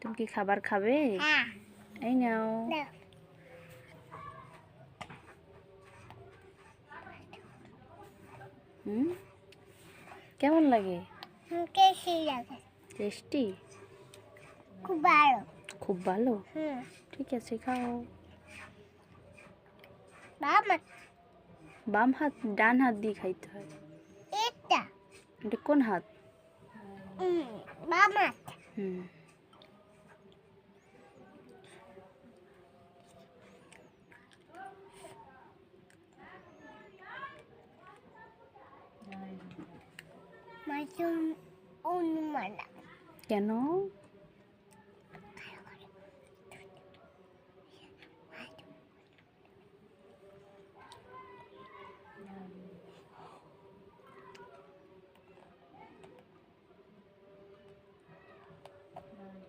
তুমি কি খাবার খাবে? হ্যাঁ। এই নাও। দাও। কেমন লাগে? টেস্টি লাগে। টেস্টি? খুব ভালো। খুব ভালো? হুম। ঠিক আছে, খাও। বাবা, বাম হাত ডান হাত দিয়ে খাইতে হয়। এটা এটা কোন হাত? বাবা, হুম। মাঝে অনুমান কেন?